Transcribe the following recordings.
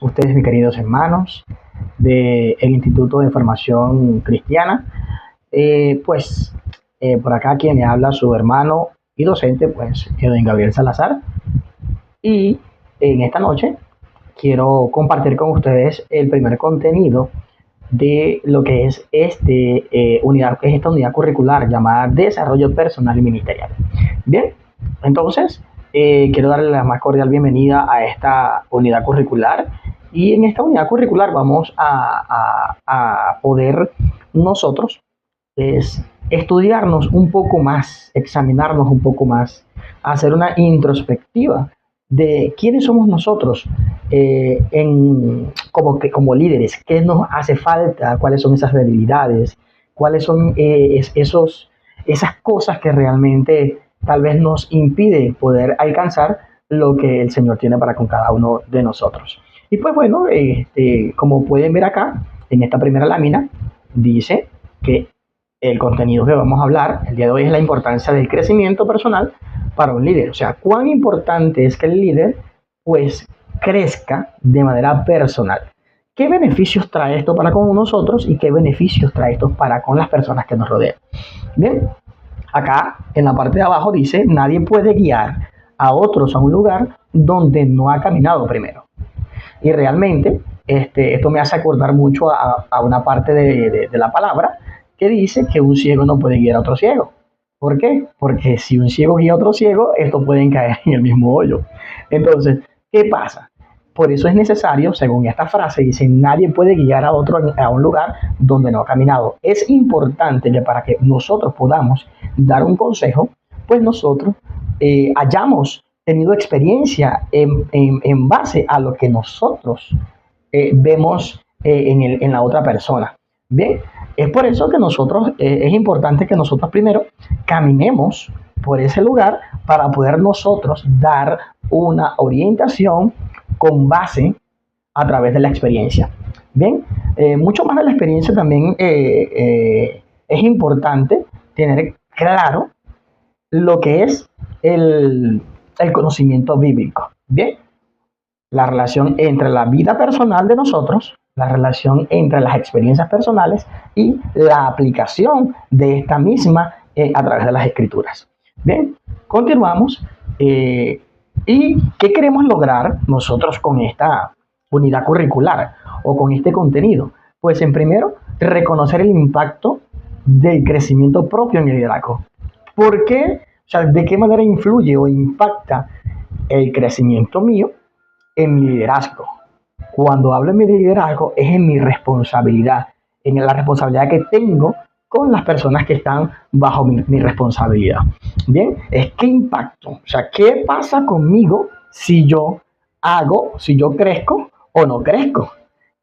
ustedes, mis queridos hermanos del Instituto de Formación Cristiana. Por acá quien me habla, su hermano y docente, pues, Edwin Gabriel Salazar. Y en esta noche quiero compartir con ustedes el primer contenido de lo que es esta unidad curricular llamada Desarrollo Personal y Ministerial. Bien, entonces quiero darle la más cordial bienvenida a esta unidad curricular, y en esta unidad curricular vamos a poder nosotros estudiarnos un poco más, examinarnos un poco más, hacer una introspectiva de quiénes somos nosotros como líderes, qué nos hace falta, cuáles son esas debilidades, cuáles son esas cosas que realmente tal vez nos impide poder alcanzar lo que el Señor tiene para con cada uno de nosotros. Y pues bueno, como pueden ver acá, en esta primera lámina, dice que el contenido que vamos a hablar el día de hoy es la importancia del crecimiento personal para un líder. O sea, cuán importante es que el líder pues crezca de manera personal. ¿Qué beneficios trae esto para con nosotros y qué beneficios trae esto para con las personas que nos rodean? Bien, acá en la parte de abajo dice: nadie puede guiar a otros a un lugar donde no ha caminado primero. Y realmente esto me hace acordar mucho a una parte de la palabra que dice que un ciego no puede guiar a otro ciego. ¿Por qué? Porque si un ciego guía a otro ciego, estos pueden caer en el mismo hoyo. Entonces, ¿qué pasa? Por eso es necesario, según esta frase, dice: nadie puede guiar a otro a un lugar donde no ha caminado. Es importante que para que nosotros podamos dar un consejo, pues nosotros hayamos tenido experiencia en base a lo que nosotros vemos en la otra persona. Bien, es por eso que nosotros, es importante que nosotros primero caminemos por ese lugar para poder nosotros dar una orientación con base a través de la experiencia. Bien, mucho más de la experiencia también es importante tener claro lo que es el conocimiento bíblico. Bien, la relación entre la vida personal de nosotros, la relación entre las experiencias personales y la aplicación de esta misma a través de las escrituras. Bien, continuamos. ¿Y qué queremos lograr nosotros con esta unidad curricular o con este contenido? Pues en primero, reconocer el impacto del crecimiento propio en el liderazgo. ¿Por qué? O sea, ¿de qué manera influye o impacta el crecimiento mío en mi liderazgo? Cuando hablo de mi liderazgo, es en mi responsabilidad, en la responsabilidad que tengo con las personas que están bajo mi responsabilidad. Bien, es qué impacto, o sea, qué pasa conmigo si yo crezco o no crezco.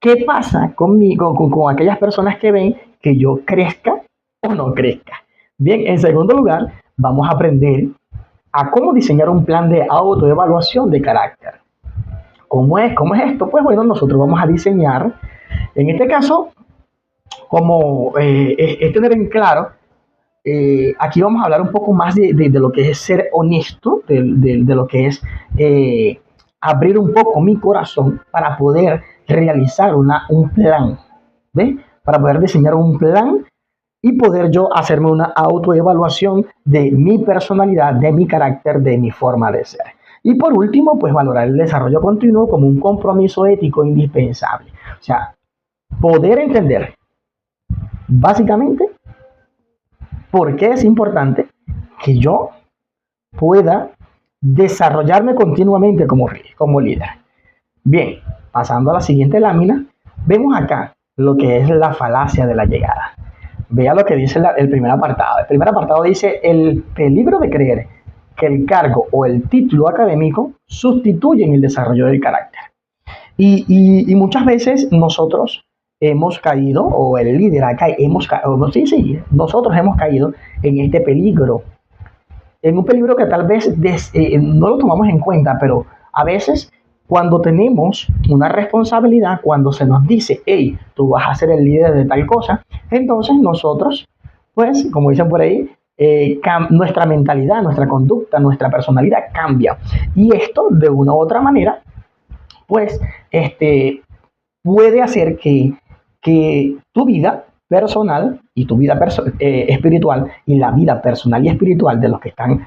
¿Qué pasa conmigo, con aquellas personas que ven que yo crezca o no crezca? Bien, en segundo lugar, vamos a aprender a cómo diseñar un plan de autoevaluación de carácter. ¿Cómo es esto? Pues bueno, nosotros vamos a diseñar, en este caso, como es tener en claro, aquí vamos a hablar un poco más de lo que es ser honesto, de lo que es abrir un poco mi corazón para poder realizar un plan, ¿ves? Para poder diseñar un plan y poder yo hacerme una autoevaluación de mi personalidad, de mi carácter, de mi forma de ser. Y por último, pues valorar el desarrollo continuo como un compromiso ético indispensable. O sea, poder entender básicamente por qué es importante que yo pueda desarrollarme continuamente como líder. Bien, pasando a la siguiente lámina, vemos acá lo que es la falacia de la llegada. Vea lo que dice el primer apartado. El primer apartado dice: el peligro de creer que el cargo o el título académico sustituyen el desarrollo del carácter. Y muchas veces nosotros hemos caído, o el líder acá nosotros hemos caído en este peligro, en un peligro que tal vez no lo tomamos en cuenta, pero a veces cuando tenemos una responsabilidad, cuando se nos dice: hey, tú vas a ser el líder de tal cosa, entonces nosotros, pues, como dicen por ahí, nuestra mentalidad, nuestra conducta, nuestra personalidad cambia. Y esto, de una u otra manera, pues puede hacer que tu vida personal y tu vida espiritual y la vida personal y espiritual de los que están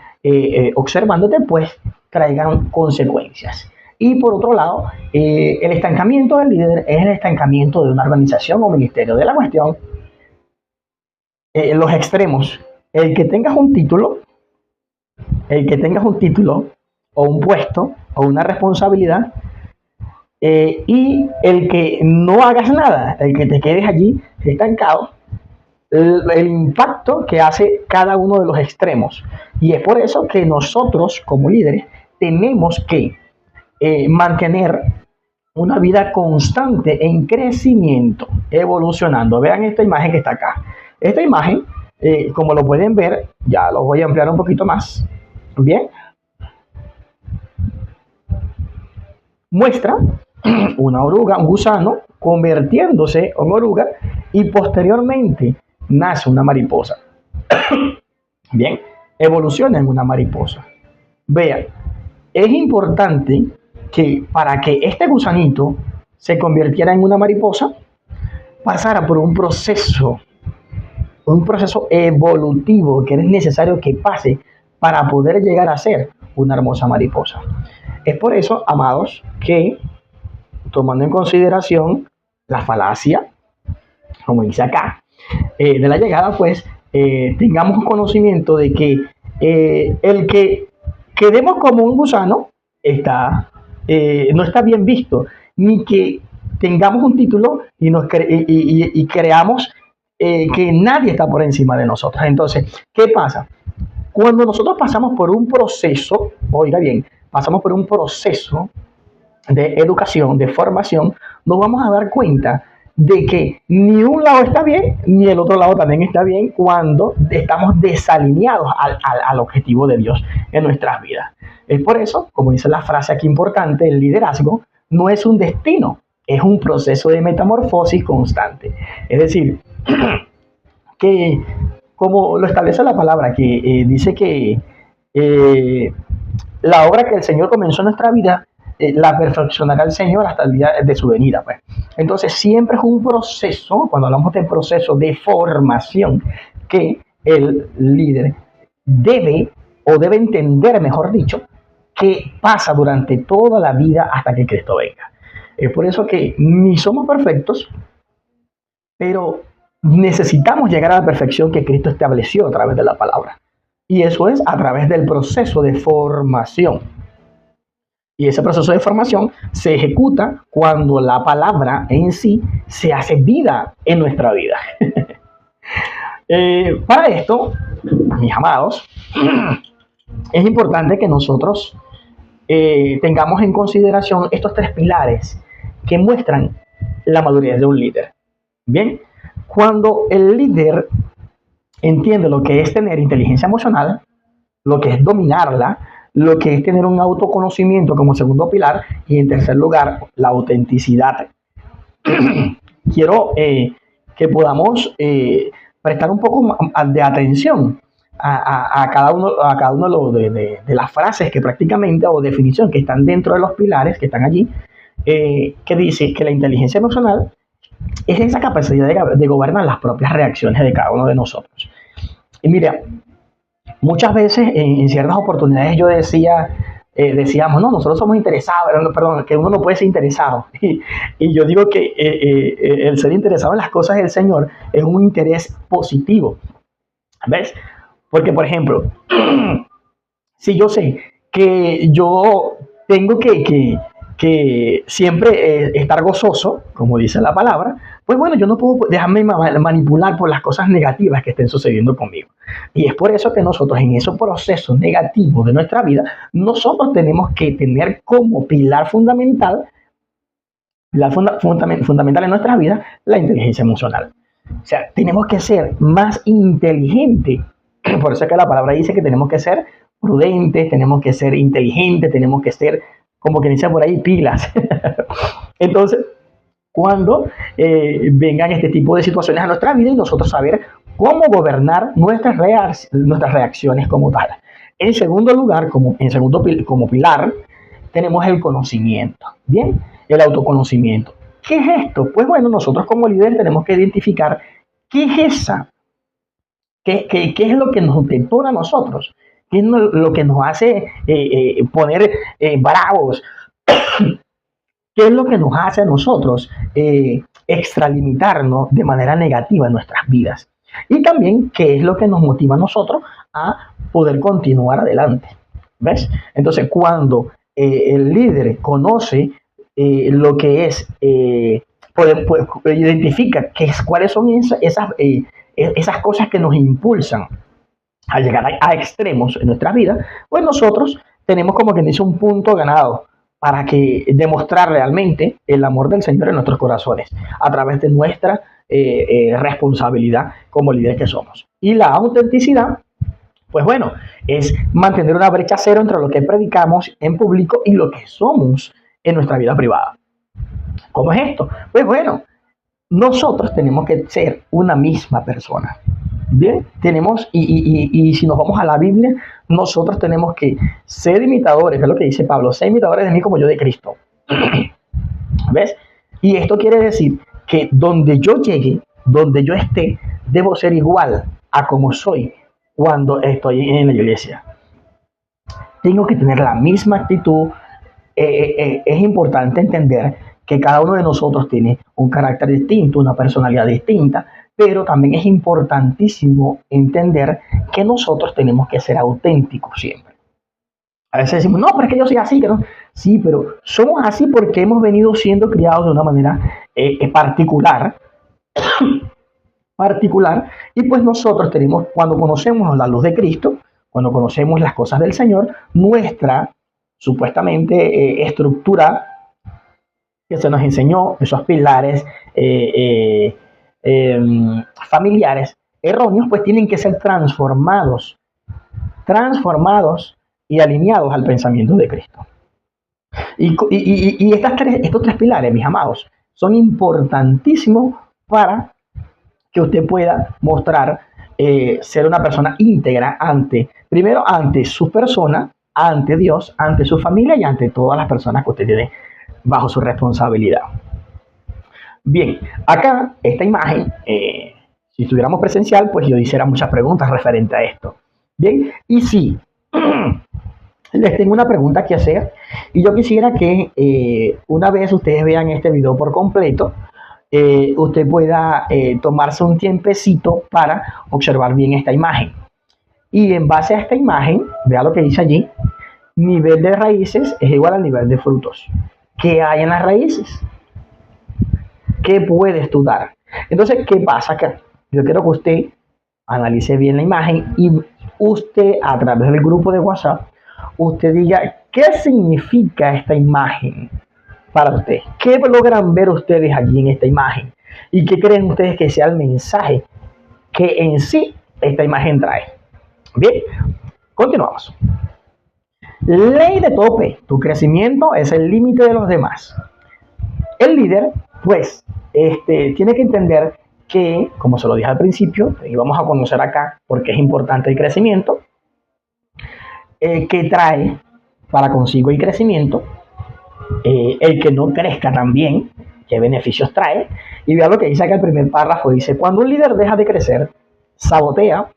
observándote, pues traigan consecuencias. Y por otro lado, el estancamiento del líder es el estancamiento de una organización o ministerio. De la cuestión, los extremos, el que tengas un título, el que tengas un título o un puesto o una responsabilidad, y el que no hagas nada, el que te quedes allí estancado, el impacto que hace cada uno de los extremos. Y es por eso que nosotros como líderes tenemos que mantener una vida constante en crecimiento, evolucionando. Vean esta imagen que está acá. Esta imagen, como lo pueden ver, ya lo voy a ampliar un poquito más. Bien. Muestra una oruga, un gusano, convirtiéndose en oruga y posteriormente nace una mariposa. Bien, evoluciona en una mariposa. Vean, es importante que para que este gusanito se convirtiera en una mariposa, pasara por un proceso evolutivo que es necesario que pase para poder llegar a ser una hermosa mariposa. Es por eso, amados, que tomando en consideración la falacia, como dice acá, de la llegada, pues tengamos conocimiento de que el que quedemos como un gusano no está bien visto, ni que tengamos un título y creamos que nadie está por encima de nosotros. Entonces, ¿qué pasa? Cuando nosotros pasamos por un proceso, oiga bien, pasamos por un proceso de educación, de formación, nos vamos a dar cuenta de que ni un lado está bien, ni el otro lado también está bien cuando estamos desalineados al objetivo de Dios en nuestras vidas. Es por eso, como dice la frase aquí importante, el liderazgo no es un destino, es un proceso de metamorfosis constante. Es decir, que como lo establece la palabra, que dice que la obra que el Señor comenzó en nuestra vida, la perfeccionará el Señor hasta el día de su venida. Pues. Entonces siempre es un proceso, cuando hablamos de proceso de formación, que el líder debe entender, mejor dicho, que pasa durante toda la vida hasta que Cristo venga. Es por eso que ni somos perfectos, pero necesitamos llegar a la perfección que Cristo estableció a través de la palabra. Y eso es a través del proceso de formación. Y ese proceso de formación se ejecuta cuando la palabra en sí se hace vida en nuestra vida. Para esto, mis amados, es importante que nosotros tengamos en consideración estos tres pilares que muestran la madurez de un líder. Bien, cuando el líder entiende lo que es tener inteligencia emocional, lo que es dominarla, lo que es tener un autoconocimiento como segundo pilar, y en tercer lugar, la autenticidad. Quiero que podamos prestar un poco de atención a cada uno de las frases que prácticamente, o definición que están dentro de los pilares que están allí, que dice que la inteligencia emocional es esa capacidad de gobernar las propias reacciones de cada uno de nosotros. Y mira, muchas veces en ciertas oportunidades yo decíamos, no, nosotros somos interesados, perdón, que uno no puede ser interesado. Y yo digo que el ser interesado en las cosas del Señor es un interés positivo. ¿Ves? Porque, por ejemplo, si yo sé que yo tengo que siempre estar gozoso, como dice la palabra, pues bueno, yo no puedo dejarme manipular por las cosas negativas que estén sucediendo conmigo. Y es por eso que nosotros en esos procesos negativos de nuestra vida, nosotros tenemos que tener como pilar fundamental en nuestra vida la inteligencia emocional. O sea, tenemos que ser más inteligentes. Por eso es que la palabra dice que tenemos que ser prudentes, tenemos que ser inteligentes, tenemos que ser, como que dice por ahí, pilas. Entonces, cuando vengan este tipo de situaciones a nuestra vida y nosotros saber cómo gobernar nuestras reacciones como tal. En segundo lugar, como pilar, tenemos el conocimiento. Bien, el autoconocimiento. ¿Qué es esto? Pues bueno, nosotros como líderes tenemos que identificar qué es esa, qué es lo que nos detona a nosotros, qué es lo que nos hace poner bravos, qué es lo que nos hace a nosotros extralimitarnos de manera negativa en nuestras vidas. Y también qué es lo que nos motiva a nosotros a poder continuar adelante. ¿Ves? Entonces, cuando el líder conoce lo que es, identifica cuáles son esas cosas que nos impulsan a llegar a extremos en nuestra vida, pues nosotros tenemos como quien dice un punto ganado para que demostrar realmente el amor del Señor en nuestros corazones a través de nuestra responsabilidad como líderes que somos. Y la autenticidad, pues bueno, es mantener una brecha cero entre lo que predicamos en público y lo que somos en nuestra vida privada. ¿Cómo es esto? Pues bueno, nosotros tenemos que ser una misma persona. Bien, tenemos, y si nos vamos a la Biblia, nosotros tenemos que ser imitadores, que es lo que dice Pablo, ser imitadores de mí como yo de Cristo. ¿Ves? Y esto quiere decir que donde yo llegue, donde yo esté, debo ser igual a como soy cuando estoy en la iglesia. Tengo que tener la misma actitud. Es importante entender que cada uno de nosotros tiene un carácter distinto, una personalidad distinta, pero también es importantísimo entender que nosotros tenemos que ser auténticos siempre. A veces decimos, no, pero es que yo soy así, que no. Sí, pero somos así porque hemos venido siendo criados de una manera particular, y pues nosotros tenemos, cuando conocemos la luz de Cristo, cuando conocemos las cosas del Señor, nuestra supuestamente estructura que se nos enseñó, esos pilares familiares erróneos, pues tienen que ser transformados y alineados al pensamiento de Cristo. Y estos tres pilares, mis amados, son importantísimos para que usted pueda mostrar ser una persona íntegra primero ante su persona, ante Dios, ante su familia y ante todas las personas que usted tiene bajo su responsabilidad. Bien, acá esta imagen, si estuviéramos presencial, pues yo hiciera muchas preguntas referente a esto. Bien, y sí, les tengo una pregunta que hacer y yo quisiera que una vez ustedes vean este video por completo, usted pueda tomarse un tiempecito para observar bien esta imagen. Y en base a esta imagen, vea lo que dice allí, nivel de raíces es igual al nivel de frutos. ¿Qué hay en las raíces? ¿Qué puedes tú dar? Entonces, ¿qué pasa acá? Yo quiero que usted analice bien la imagen y usted, a través del grupo de WhatsApp, usted diga qué significa esta imagen para usted. ¿Qué logran ver ustedes allí en esta imagen? ¿Y qué creen ustedes que sea el mensaje que en sí esta imagen trae? Bien, continuamos. Ley de tope. Tu crecimiento es el límite de los demás. El líder, pues, tiene que entender que, como se lo dije al principio, y vamos a conocer acá porque es importante el crecimiento, que trae para consigo el crecimiento, el que no crezca también, qué beneficios trae. Y vea lo que dice acá el primer párrafo, dice, cuando un líder deja de crecer, sabotea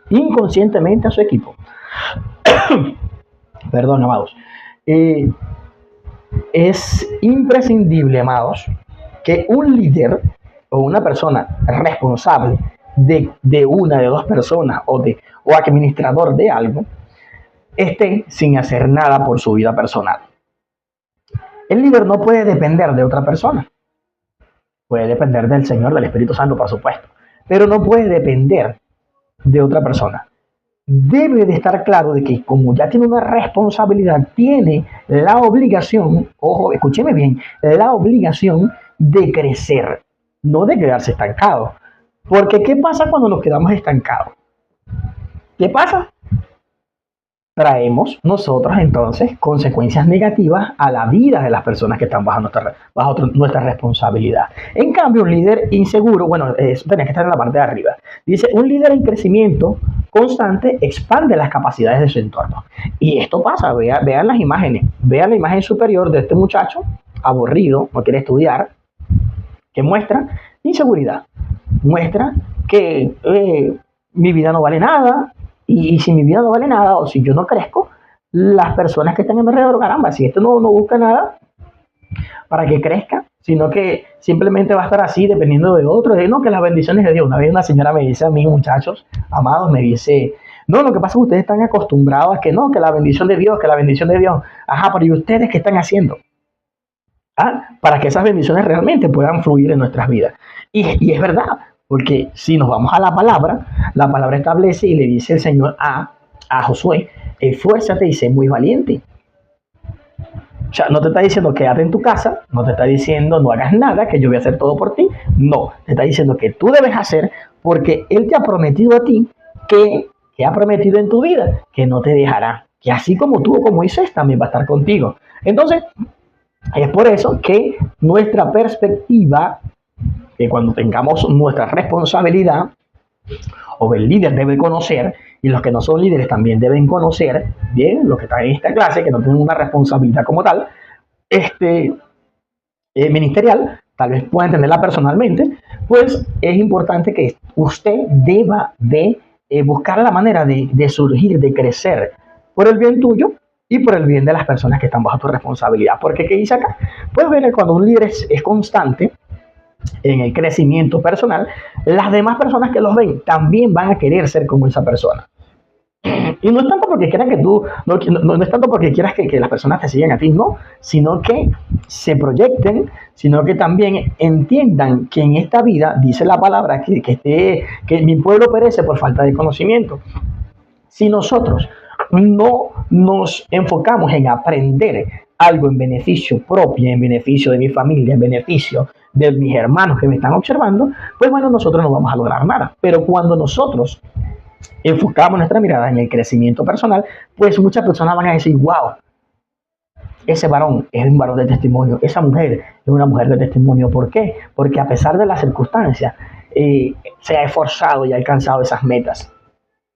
inconscientemente a su equipo. Perdón, amados. Es imprescindible, amados, que un líder o una persona responsable de una, de dos personas o administrador de algo, esté sin hacer nada por su vida personal. El líder no puede depender de otra persona. Puede depender del Señor, del Espíritu Santo, por supuesto, pero no puede depender de otra persona. Debe de estar claro de que como ya tiene una responsabilidad, tiene la obligación, ojo, escúcheme bien, la obligación de crecer, no de quedarse estancado. Porque ¿qué pasa cuando nos quedamos estancados? ¿Qué pasa? Traemos nosotros entonces consecuencias negativas a la vida de las personas que están bajo nuestra responsabilidad. En cambio, un líder inseguro, bueno, tenés que estar en la parte de arriba. Dice, un líder en crecimiento constante expande las capacidades de su entorno. Y esto pasa, vean las imágenes. Vean la imagen superior de este muchacho aburrido, no quiere estudiar, que muestra inseguridad, muestra que mi vida no vale nada, y si mi vida no vale nada, o si yo no crezco, las personas que están a mi alrededor, caramba, si esto no busca nada para que crezca, sino que simplemente va a estar así dependiendo de otros, no, que las bendiciones de Dios. Una vez una señora me dice a mí, muchachos, amados, me dice, no, lo que pasa es que ustedes están acostumbrados a que no, que la bendición de Dios, que la bendición de Dios. Ajá, pero ¿y ustedes qué están haciendo? Para que esas bendiciones realmente puedan fluir en nuestras vidas. Y es verdad, porque si nos vamos a la palabra establece y le dice el Señor a Josué, esfuérzate y sé muy valiente. O sea, no te está diciendo quédate en tu casa, no te está diciendo no hagas nada, que yo voy a hacer todo por ti. No, te está diciendo que tú debes hacer porque Él te ha prometido a ti que ha prometido en tu vida que no te dejará, que así como tú o como Moisés también va a estar contigo. Entonces, es por eso que nuestra perspectiva, que cuando tengamos nuestra responsabilidad, o el líder debe conocer, y los que no son líderes también deben conocer, bien, los que están en esta clase, que no tienen una responsabilidad como tal, ministerial, tal vez puedan tenerla personalmente, pues es importante que usted deba de buscar la manera de surgir, de crecer por el bien tuyo y por el bien de las personas que están bajo tu responsabilidad. Porque, ¿qué dice acá? Puedes ver que cuando un líder es constante en el crecimiento personal, las demás personas que los ven también van a querer ser como esa persona. Y no es tanto porque quieras que tú, no es tanto porque quieras que las personas te sigan a ti, no, sino que se proyecten, sino que también entiendan que en esta vida, dice la palabra, que mi pueblo perece por falta de conocimiento. Si nosotros no nos enfocamos en aprender algo en beneficio propio, en beneficio de mi familia, en beneficio de mis hermanos que me están observando, pues bueno, nosotros no vamos a lograr nada. Pero cuando nosotros enfocamos nuestra mirada en el crecimiento personal, pues muchas personas van a decir, wow, ese varón es un varón de testimonio, esa mujer es una mujer de testimonio. ¿Por qué? Porque a pesar de las circunstancias, se ha esforzado y ha alcanzado esas metas.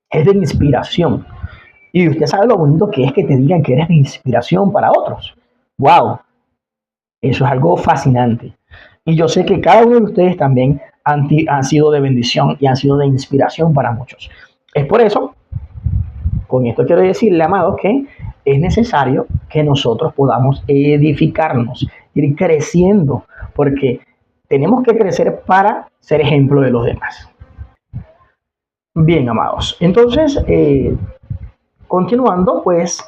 Es de inspiración. Y usted sabe lo bonito que es que te digan que eres de inspiración para otros. ¡Wow! Eso es algo fascinante. Y yo sé que cada uno de ustedes también han sido de bendición y han sido de inspiración para muchos. Es por eso, con esto quiero decirle, amados, que es necesario que nosotros podamos edificarnos, ir creciendo, porque tenemos que crecer para ser ejemplo de los demás. Bien, amados. Entonces, continuando, pues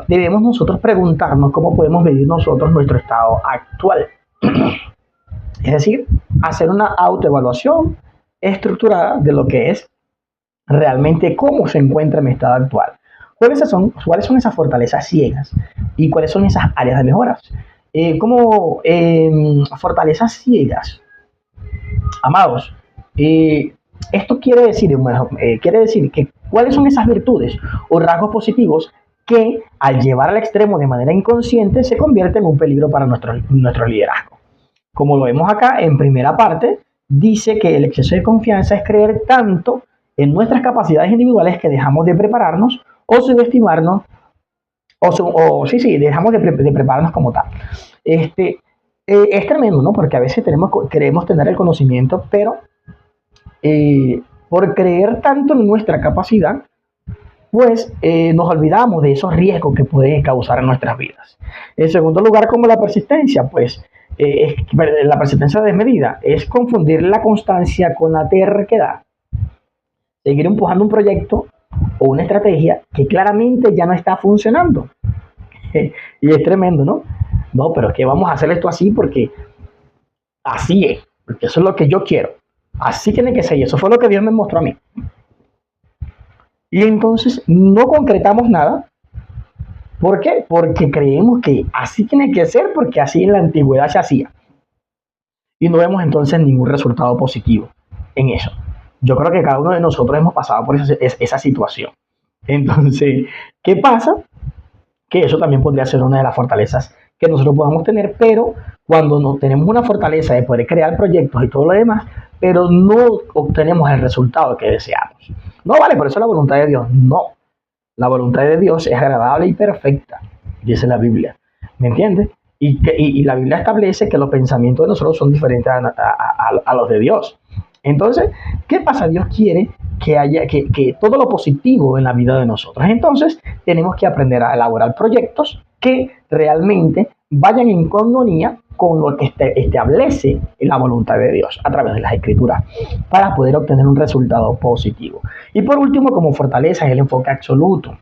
debemos nosotros preguntarnos cómo podemos medir nosotros nuestro estado actual. Es decir, hacer una autoevaluación estructurada de lo que es realmente cómo se encuentra mi estado actual. ¿Cuáles son esas fortalezas ciegas? ¿Y cuáles son esas áreas de mejoras? Como fortalezas ciegas, amados, esto quiere decir que cuáles son esas virtudes o rasgos positivos que al llevar al extremo de manera inconsciente se convierten en un peligro para nuestro liderazgo. Como lo vemos acá en primera parte, dice que el exceso de confianza es creer tanto en nuestras capacidades individuales que dejamos de prepararnos o subestimarnos, dejamos de prepararnos como tal. Es tremendo, ¿no? Porque a veces queremos tener el conocimiento, pero por creer tanto en nuestra capacidad, pues nos olvidamos de esos riesgos que pueden causar en nuestras vidas. En segundo lugar, como la persistencia, pues la persistencia desmedida es confundir la constancia con la terquedad. Seguir empujando un proyecto o una estrategia que claramente ya no está funcionando. Y es tremendo, ¿no? No, pero es que vamos a hacer esto así porque así es, porque eso es lo que yo quiero. Así tiene que ser, y eso fue lo que Dios me mostró a mí. Y entonces no concretamos nada. ¿Por qué? Porque creemos que así tiene que ser, porque así en la antigüedad se hacía. Y no vemos entonces ningún resultado positivo en eso. Yo creo que cada uno de nosotros hemos pasado por esa situación. Entonces, ¿qué pasa? Que eso también podría ser una de las fortalezas que nosotros podamos tener, pero cuando no tenemos una fortaleza de poder crear proyectos y todo lo demás, pero no obtenemos el resultado que deseamos. No vale, por eso la voluntad de Dios, no. La voluntad de Dios es agradable y perfecta, dice la Biblia. ¿me entiendes? Y la Biblia establece que los pensamientos de nosotros son diferentes a los de Dios. Entonces, ¿qué pasa? Dios quiere que todo lo positivo en la vida de nosotros. Entonces, tenemos que aprender a elaborar proyectos que realmente vayan en coinonía con lo que establece la voluntad de Dios a través de las escrituras para poder obtener un resultado positivo. Y por último, como fortaleza, es el enfoque absoluto.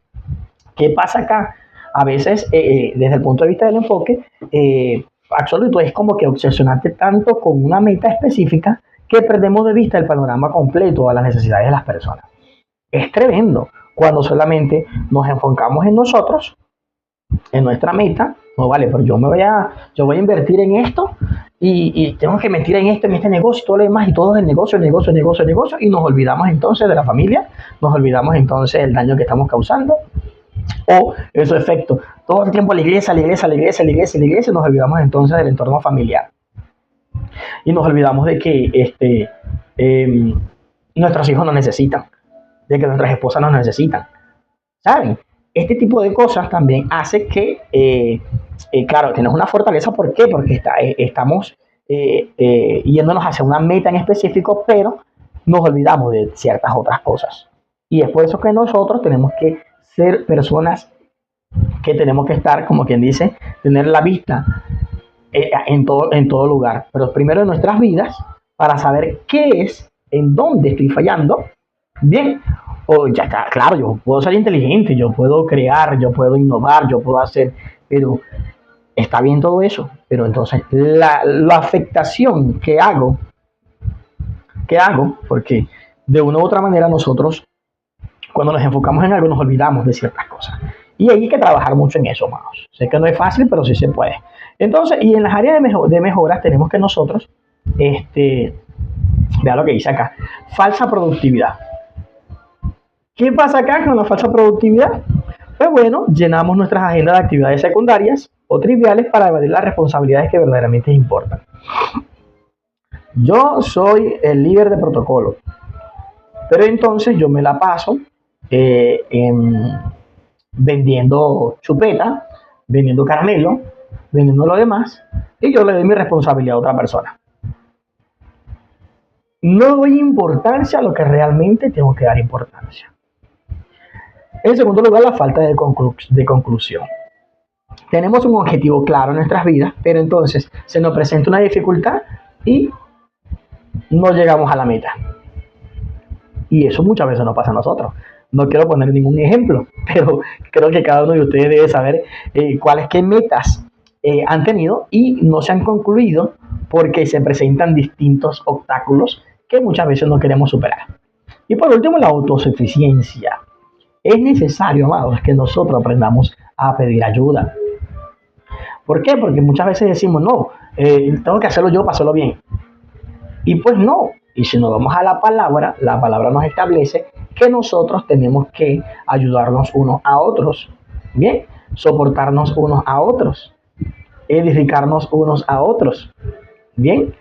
¿Qué pasa acá? A veces, desde el punto de vista del enfoque absoluto, es como que obsesionarte tanto con una meta específica que perdemos de vista el panorama completo a las necesidades de las personas. Es tremendo cuando solamente nos enfocamos en nosotros, en nuestra meta. No vale, pero yo voy a invertir en esto y tengo que meter en este negocio y todo lo demás, y todo es el negocio, y nos olvidamos entonces de la familia, nos olvidamos entonces del daño que estamos causando, o eso efecto, todo el tiempo la iglesia, y nos olvidamos entonces del entorno familiar. Y nos olvidamos de que nuestros hijos nos necesitan, de que nuestras esposas nos necesitan, ¿saben? Este tipo de cosas también hace que, claro, tienes una fortaleza. ¿Por qué? Porque estamos yéndonos hacia una meta en específico, pero nos olvidamos de ciertas otras cosas. Y es por eso que nosotros tenemos que ser personas que tenemos que estar, como quien dice, tener la vista en todo lugar. Pero primero en nuestras vidas, para saber qué es, en dónde estoy fallando. Bien, o ya está, claro, yo puedo ser inteligente, yo puedo crear, yo puedo innovar, yo puedo hacer, pero está bien todo eso. Pero entonces la afectación que hago, porque de una u otra manera nosotros, cuando nos enfocamos en algo, nos olvidamos de ciertas cosas. Y hay que trabajar mucho en eso, hermanos. Sé que no es fácil, pero sí se puede. Entonces, y en las áreas de mejoras tenemos que nosotros, vea lo que dice acá, falsa productividad. ¿Qué pasa acá con la falsa productividad? Pues bueno, llenamos nuestras agendas de actividades secundarias o triviales para evadir las responsabilidades que verdaderamente importan. Yo soy el líder de protocolo, pero entonces yo me la paso vendiendo chupeta, vendiendo caramelo, vendiendo lo demás, y yo le doy mi responsabilidad a otra persona. No doy importancia a lo que realmente tengo que dar importancia. En segundo lugar, la falta de conclusión. Tenemos un objetivo claro en nuestras vidas, pero entonces se nos presenta una dificultad y no llegamos a la meta. Y eso muchas veces nos pasa a nosotros. No quiero poner ningún ejemplo, pero creo que cada uno de ustedes debe saber qué metas han tenido y no se han concluido porque se presentan distintos obstáculos que muchas veces no queremos superar. Y por último, la autosuficiencia. Es necesario, amados, que nosotros aprendamos a pedir ayuda. ¿Por qué? Porque muchas veces decimos, no, tengo que hacerlo yo para hacerlo bien. Y pues no. Y si nos vamos a la palabra nos establece que nosotros tenemos que ayudarnos unos a otros. Bien, soportarnos unos a otros, edificarnos unos a otros. Bien.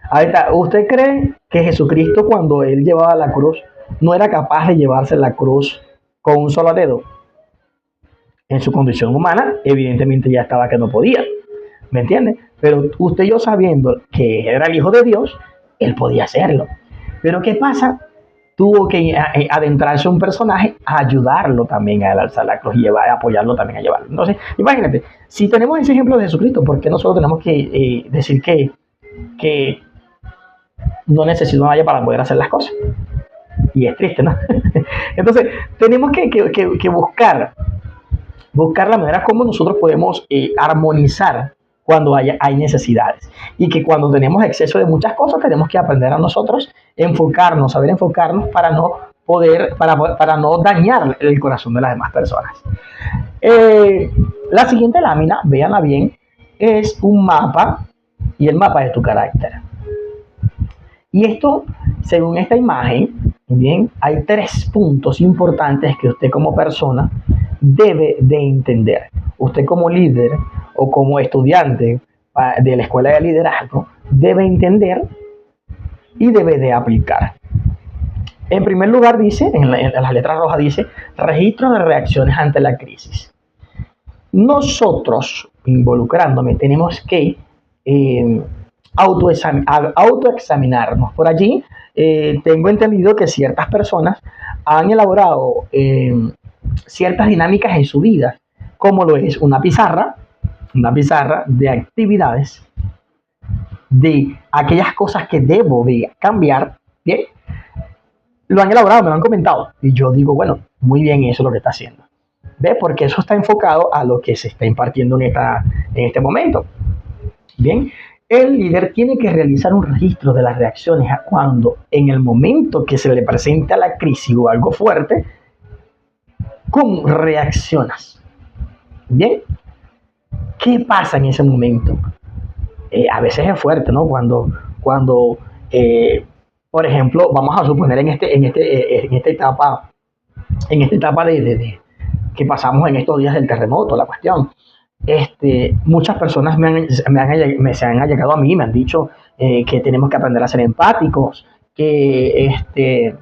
Ahorita, ¿usted cree que Jesucristo, cuando él llevaba la cruz, no era capaz de llevarse la cruz con un solo dedo? En su condición humana, evidentemente ya estaba que no podía, ¿me entiende? Pero usted y yo, sabiendo que era el Hijo de Dios, él podía hacerlo. Pero ¿qué pasa? Tuvo que adentrarse un personaje a ayudarlo también a alzar la cruz y a apoyarlo también a llevarlo. Entonces, imagínate, si tenemos ese ejemplo de Jesucristo, ¿por qué nosotros tenemos que decir que no necesitamos a ella para poder hacer las cosas? Y es triste, ¿no? Entonces, tenemos que buscar la manera como nosotros podemos armonizar cuando hay necesidades. Y que cuando tenemos exceso de muchas cosas, tenemos que aprender a nosotros saber enfocarnos para no dañar el corazón de las demás personas. La siguiente lámina, véanla bien, es un mapa, y el mapa es tu carácter. Y esto, según esta imagen, bien, hay 3 puntos importantes que usted como persona debe de entender. Usted como líder o como estudiante de la escuela de liderazgo debe entender y debe de aplicar. En primer lugar dice, en las letras rojas dice, registro de reacciones ante la crisis. nosotros, involucrándome, tenemos que eh, autoexaminarnos. Por allí tengo entendido que ciertas personas han elaborado ciertas dinámicas en su vida, como lo es una pizarra de actividades, de aquellas cosas que debo de cambiar, ¿bien? Lo han elaborado, me lo han comentado. Y yo digo, bueno, muy bien, eso es lo que está haciendo. ¿Ve? Porque eso está enfocado a lo que se está impartiendo en este momento. Bien, el líder tiene que realizar un registro de las reacciones a cuando, en el momento que se le presenta la crisis o algo fuerte, ¿cómo reaccionas? Bien, ¿qué pasa en ese momento? A veces es fuerte, ¿no? Cuando por ejemplo, vamos a suponer en esta etapa que pasamos en estos días del terremoto, la cuestión. Muchas personas se han allegado a mí, me han dicho que tenemos que aprender a ser empáticos, que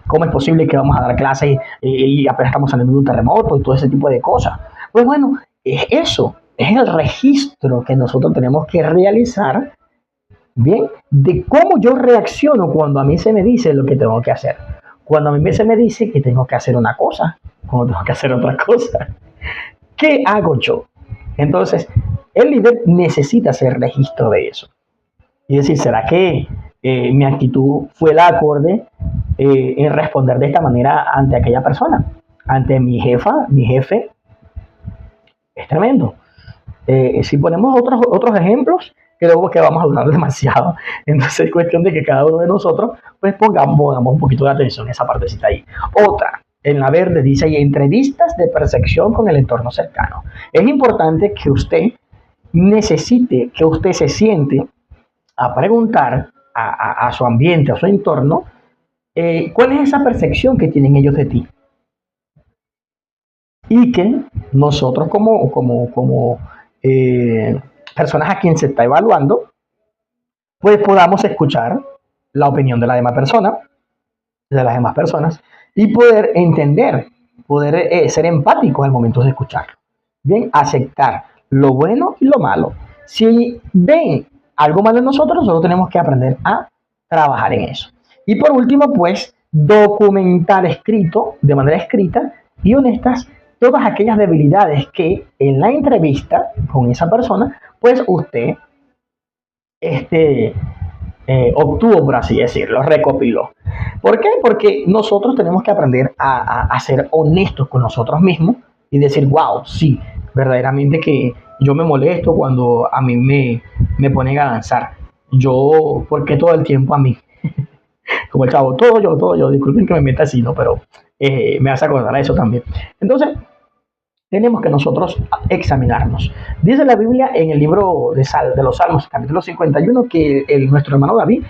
cómo es posible que vamos a dar clases y apenas estamos saliendo de un terremoto y todo ese tipo de cosas. Pues bueno, es eso, es el registro que nosotros tenemos que realizar, bien, de cómo yo reacciono cuando a mí se me dice lo que tengo que hacer. Cuando a mí se me dice que tengo que hacer una cosa, cuando tengo que hacer otra cosa. ¿Qué hago yo? Entonces, el líder necesita hacer registro de eso. Y decir, ¿será que mi actitud fue la acorde en responder de esta manera ante aquella persona? Ante mi jefa, mi jefe. Es tremendo. Si ponemos otros ejemplos, creo que vamos a durar demasiado. Entonces es cuestión de que cada uno de nosotros pues pongamos un poquito de atención en esa partecita ahí. Otra, en la verde dice ahí, entrevistas de percepción con el entorno cercano. Es importante que usted que usted se siente a preguntar a su ambiente, a su entorno, cuál es esa percepción que tienen ellos de ti. Y que nosotros como personas a quien se está evaluando, pues podamos escuchar la opinión de de las demás personas, y poder entender, poder ser empáticos al momento de escucharlo. Bien, aceptar lo bueno y lo malo. Si ven algo malo en nosotros tenemos que aprender a trabajar en eso. Y por último, pues, documentar de manera escrita y honestas, todas aquellas debilidades que en la entrevista con esa persona, pues usted obtuvo, por así decirlo, recopiló. ¿Por qué? Porque nosotros tenemos que aprender a ser honestos con nosotros mismos y decir, wow, sí, verdaderamente que yo me molesto cuando a mí me ponen a danzar. Yo, ¿por qué todo el tiempo a mí? Como el chavo, todo yo, disculpen que me meta así, ¿no? Pero me hace acordar a eso también. Entonces, tenemos que nosotros examinarnos. Dice la Biblia en el libro de los Salmos, capítulo 51, que nuestro hermano David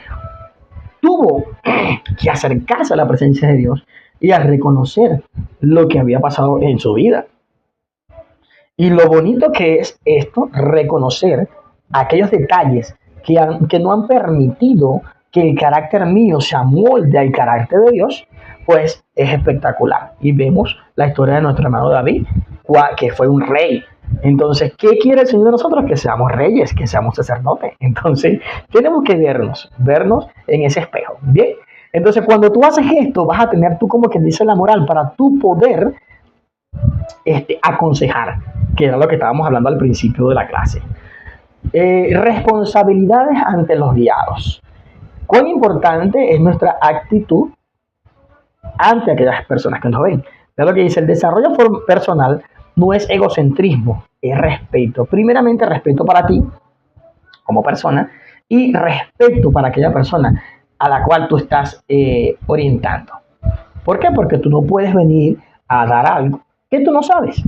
tuvo que acercarse a la presencia de Dios y a reconocer lo que había pasado en su vida. Y lo bonito que es esto, reconocer aquellos detalles que no han permitido que el carácter mío se amolde al carácter de Dios, pues es espectacular. Y vemos la historia de nuestro hermano David, que fue un rey. Entonces, ¿qué quiere el Señor de nosotros? Que seamos reyes, que seamos sacerdotes. Entonces, tenemos que vernos en ese espejo. Bien, entonces cuando tú haces esto, vas a tener tú, como quien dice, la moral para tú poder aconsejar, que era lo que estábamos hablando al principio de la clase. Responsabilidades ante los guiados. Cuán importante es nuestra actitud ante aquellas personas que nos ven. Es lo que dice, el desarrollo personal no es egocentrismo, es respeto. Primeramente, respeto para ti como persona y respeto para aquella persona a la cual tú estás orientando. ¿Por qué? Porque tú no puedes venir a dar algo que tú no sabes.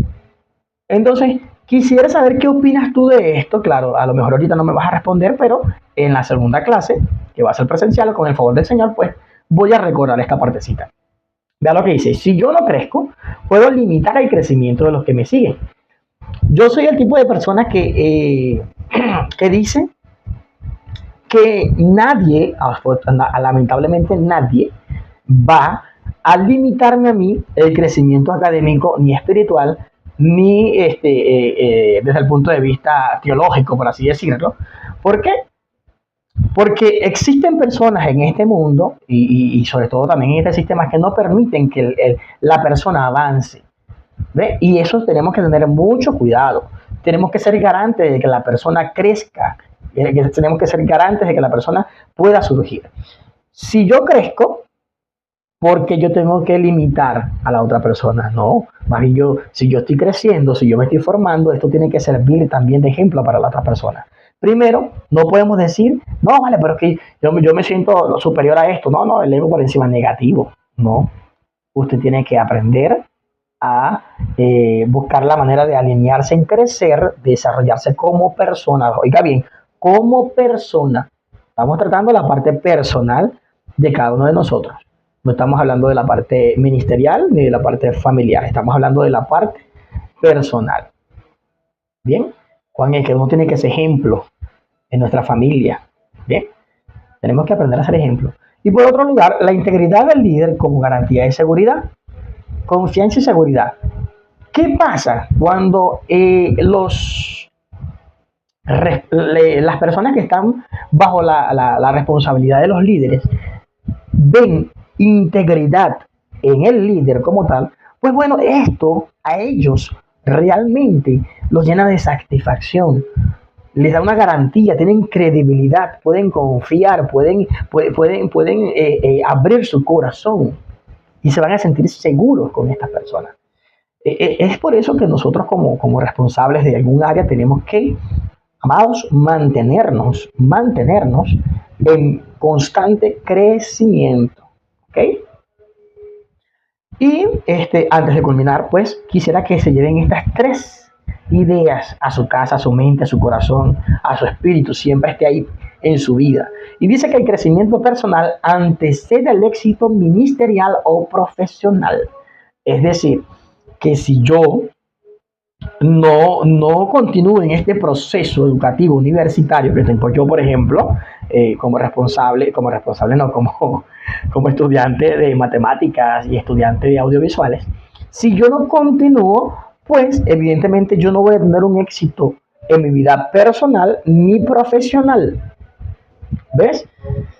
Entonces, quisiera saber qué opinas tú de esto. Claro, a lo mejor ahorita no me vas a responder, pero en la segunda clase, que va a ser presencial, con el favor del Señor, pues voy a recordar esta partecita. Vea lo que dice, si yo no crezco, puedo limitar el crecimiento de los que me siguen. Yo soy el tipo de persona que dice que nadie, lamentablemente nadie, va a limitarme a mí el crecimiento académico ni espiritual ni desde el punto de vista teológico, por así decirlo. ¿Por qué? Porque existen personas en este mundo y sobre todo también en este sistema que no permiten que la persona avance. ¿Ve? Y eso tenemos que tener mucho cuidado. Tenemos que ser garantes de que la persona crezca. Tenemos que ser garantes de que la persona pueda surgir. Si yo crezco, porque yo tengo que limitar a la otra persona. No, más bien si yo estoy creciendo, si yo me estoy formando, esto tiene que servir también de ejemplo para la otra persona. Primero, no podemos decir, no, vale, pero es que yo me siento superior a esto. No, el ego por encima negativo. No, usted tiene que aprender a buscar la manera de alinearse en crecer, desarrollarse como persona. Oiga bien, como persona. Estamos tratando la parte personal de cada uno de nosotros. No estamos hablando de la parte ministerial ni de la parte familiar. Estamos hablando de la parte personal. Bien, Juan, es que uno tiene que ser ejemplo en nuestra familia. Bien, tenemos que aprender a ser ejemplo. Y por otro lugar, la integridad del líder como garantía de seguridad, confianza y seguridad. ¿Qué pasa cuando las personas que están bajo la responsabilidad de los líderes ven integridad en el líder como tal? Pues bueno, esto a ellos realmente los llena de satisfacción, les da una garantía, tienen credibilidad, pueden confiar, pueden abrir su corazón y se van a sentir seguros con estas personas. Es por eso que nosotros como responsables de algún área tenemos que, amados, mantenernos en constante crecimiento. ¿Ok? Y antes de culminar, pues quisiera que se lleven estas 3 ideas a su casa, a su mente, a su corazón, a su espíritu, siempre esté ahí en su vida. Y dice que el crecimiento personal antecede el éxito ministerial o profesional. Es decir, que si yo no continúo en este proceso educativo universitario que tengo yo, por ejemplo, como estudiante de matemáticas y estudiante de audiovisuales, si yo no continúo, pues evidentemente yo no voy a tener un éxito en mi vida personal ni profesional. ¿Ves?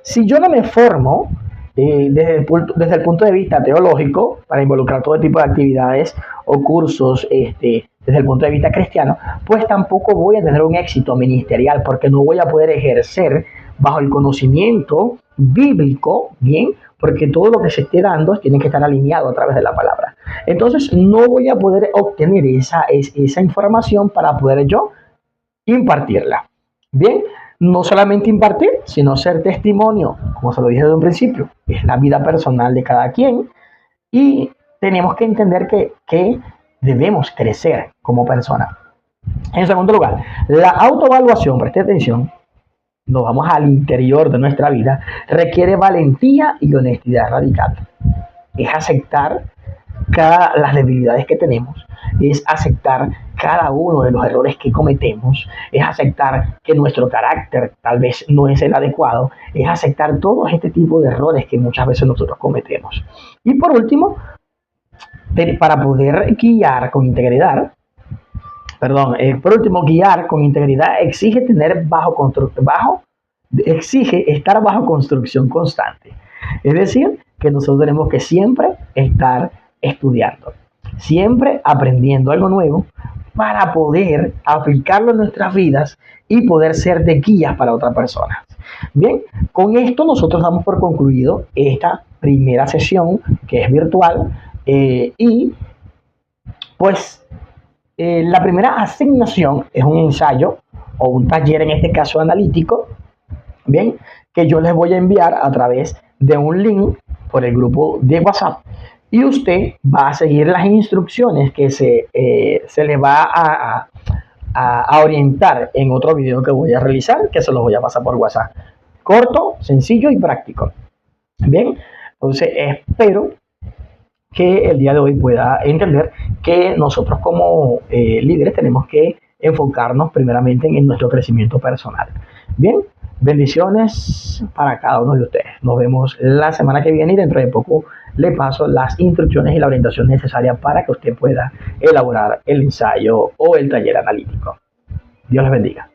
Si yo no me formo desde el punto de vista teológico, para involucrar todo tipo de actividades o cursos desde el punto de vista cristiano, pues tampoco voy a tener un éxito ministerial, porque no voy a poder ejercer bajo el conocimiento bíblico, bien, porque todo lo que se esté dando tiene que estar alineado a través de la palabra. Entonces no voy a poder obtener esa información para poder yo impartirla. Bien, no solamente impartir, sino ser testimonio, como se lo dije desde un principio, es la vida personal de cada quien y tenemos que entender que debemos crecer como persona. En segundo lugar, la autoevaluación, preste atención, nos vamos al interior de nuestra vida, requiere valentía y honestidad radical. Es aceptar las debilidades que tenemos, es aceptar cada uno de los errores que cometemos, es aceptar que nuestro carácter tal vez no es el adecuado, es aceptar todo este tipo de errores que muchas veces nosotros cometemos. Y por último, para poder guiar con integridad, guiar con integridad exige estar bajo construcción constante. Es decir, que nosotros tenemos que siempre estar estudiando, siempre aprendiendo algo nuevo para poder aplicarlo en nuestras vidas y poder ser de guías para otras personas. Bien, con esto nosotros damos por concluido esta primera sesión que es virtual y pues la primera asignación es un ensayo o un taller, en este caso analítico, bien, que yo les voy a enviar a través de un link por el grupo de WhatsApp y usted va a seguir las instrucciones que se le va a orientar en otro video que voy a realizar, que se los voy a pasar por WhatsApp. Corto, sencillo y práctico. Bien, entonces espero que el día de hoy pueda entender que nosotros como líderes tenemos que enfocarnos primeramente en nuestro crecimiento personal. Bien, Bendiciones para cada uno de ustedes. Nos vemos la semana que viene y dentro de poco le paso las instrucciones y la orientación necesaria para que usted pueda elaborar el ensayo o el taller analítico. Dios les bendiga.